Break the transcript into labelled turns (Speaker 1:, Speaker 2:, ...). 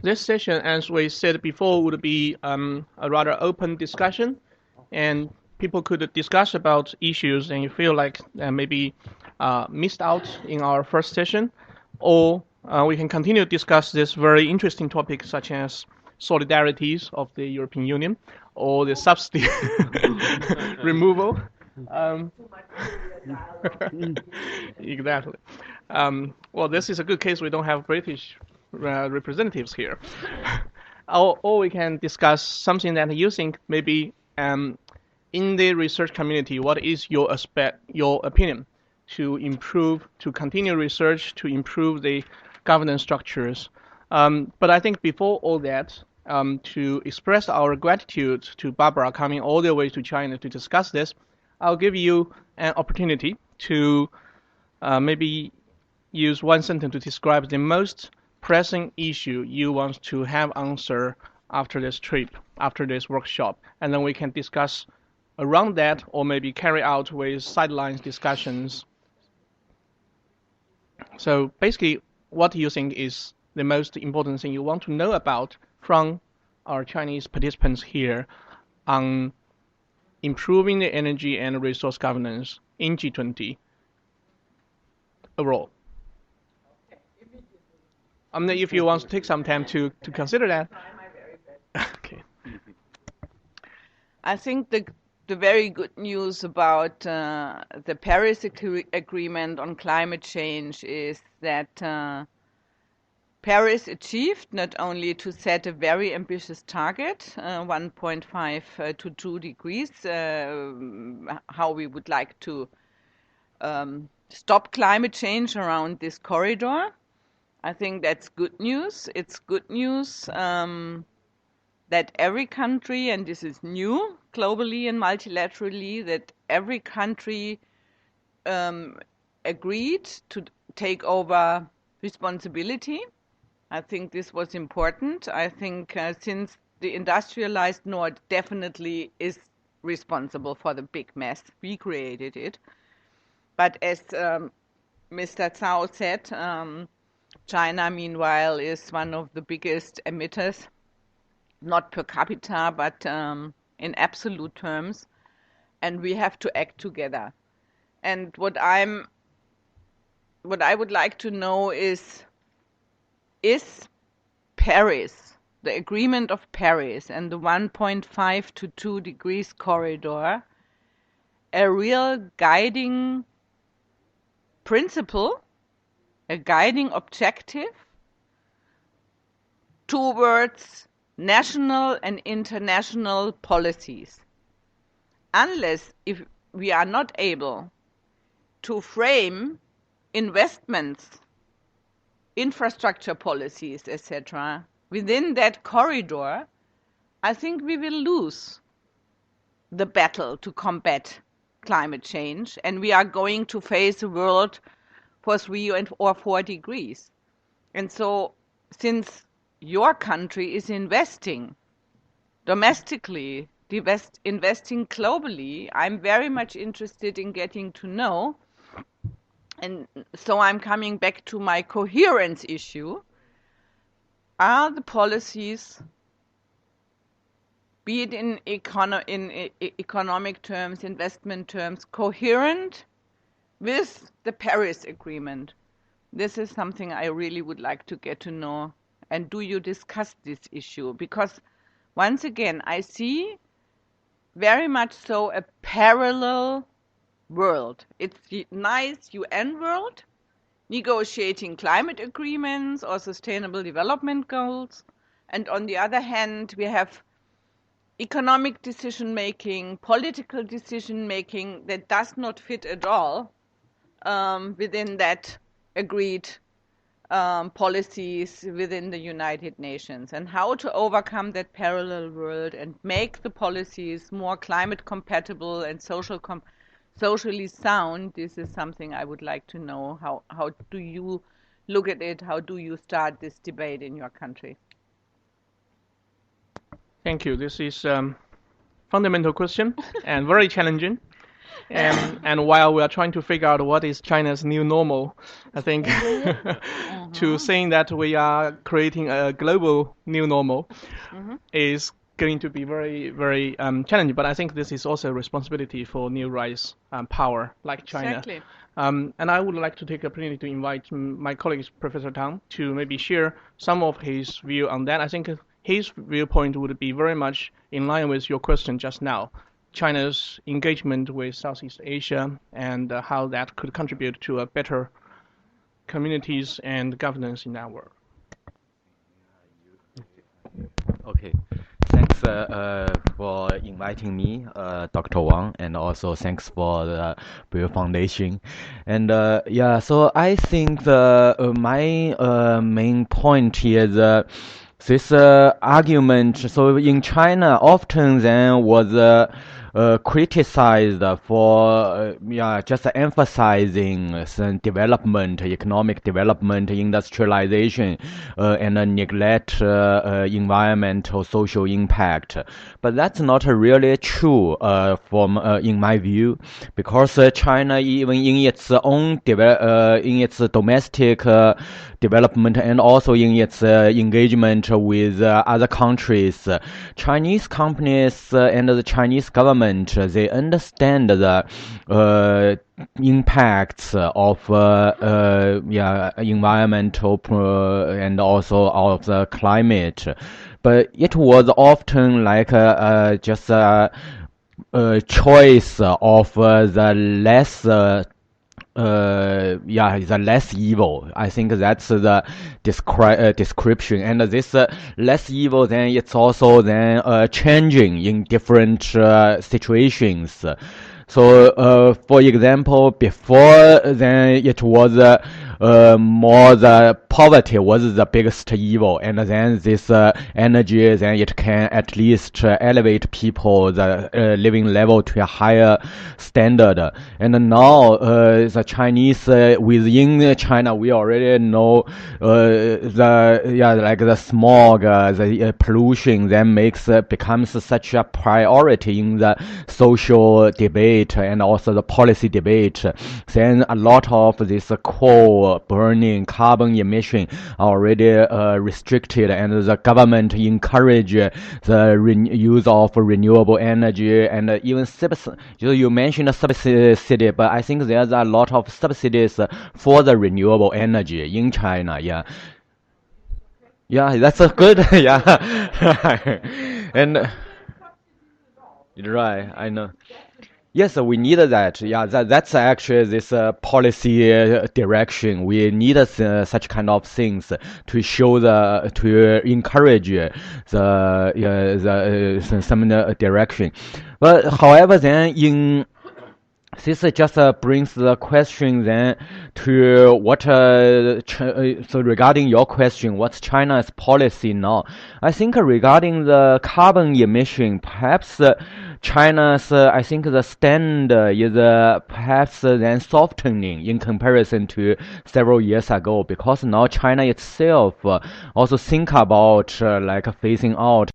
Speaker 1: This session, as we said before, would be a rather open discussion, and people could discuss about issues and you feel like maybe missed out in our first session, or we can continue to discuss this very interesting topic such as solidarities of the European Union or the subsidy removal. Um, exactly. Well, this is a good case we don't have British representatives here. Or we can discuss something that you think maybe in the research community, what is your opinion to improve, to continue research, to improve the governance structures? But I think before all that, to express our gratitude to Barbara coming all the way to China to discuss this, I'll give you an opportunity to maybe use one sentence to describe the most pressing issue you want to have answer after this trip, after this workshop, and then we can discuss around that or maybe carry out with sidelines discussions. So basically, what do you think is the most important thing you want to know about from our Chinese participants here on improving the energy and resource governance in G20 overall? If you want to take some time to consider that. Okay.
Speaker 2: I think the very good news about the Paris Agreement on climate change is that Paris achieved not only to set a very ambitious target, 1.5 to 2 degrees, how we would like to stop climate change around this corridor. I think that's good news. It's good news that every country, and this is new globally and multilaterally, that every country agreed to take over responsibility. I think this was important. I think since the industrialized North definitely is responsible for the big mess, we created it. But as Mr. Zhao said, China, meanwhile, is one of the biggest emitters, not per capita, but in absolute terms, and we have to act together. And what I would like to know is Paris, the agreement of Paris and the 1.5 to 2 degrees corridor, a real guiding principle, a guiding objective towards national and international policies. Unless if we are not able to frame investments, infrastructure policies, etc., within that corridor, I think we will lose the battle to combat climate change, and we are going to face a world for 3 or 4 degrees. And so, since your country is investing domestically, investing globally, I'm very much interested in getting to know. And so I'm coming back to my coherence issue. Are the policies, be it in economic terms, investment terms, coherent with the Paris Agreement? This is something I really would like to get to know. And do you discuss this issue? Because once again, I see very much so a parallel world. It's the nice UN world, negotiating climate agreements or sustainable development goals. And on the other hand, we have economic decision making, political decision making that does not fit at all within that agreed policies within the United Nations, and how to overcome that parallel world and make the policies more climate compatible and socially sound. This is something I would like to know. How do you look at it? How do you start this debate in your country?
Speaker 1: Thank you. This is fundamental question and very challenging. And while we are trying to figure out what is China's new normal, I think to saying that we are creating a global new normal is going to be very, very challenging. But I think this is also a responsibility for new rise power like China.
Speaker 2: Exactly.
Speaker 1: And I would like to take the opportunity to invite my colleague, Professor Tang, to maybe share some of his view on that. I think his viewpoint would be very much in line with your question just now. China's engagement with Southeast Asia and how that could contribute to a better communities and governance in that world.
Speaker 3: Okay. Thanks for inviting me, Dr. Wang, and also thanks for the Bill Foundation. And yeah, so I think my main point is this argument. So in China, often then was criticized for just emphasizing some development, economic development, industrialization, and neglect environmental, social impact. But that's not really true from in my view, because China, even in its own in its domestic development and also in its engagement with other countries, Chinese companies and the Chinese government, they understand the impacts of environmental and also of the climate, but it was often like just a choice of the less the less evil. I think that's the description. And this less evil, then it's also then changing in different situations. So, for example, before then it was more the poverty was the biggest evil, and then this energy, then it can at least elevate people the living level to a higher standard. And now the Chinese within China, we already know like the smog, the pollution then becomes such a priority in the social debate and also the policy debate. Then a lot of this coal burning, carbon emission are already restricted, and the government encourage the use of renewable energy, and even you mentioned subsidy, but I think there's a lot of subsidies for the renewable energy in China. Yeah, that's a good. Yeah. And right, I know. Yes, we need that. Yeah, that's actually this policy direction. We need such kind of things to show to encourage some direction. But however, then this just brings the question then to what, so regarding your question, what's China's policy now? I think regarding the carbon emission, perhaps China's, I think the stand is perhaps then softening in comparison to several years ago, because now China itself also think about like phasing out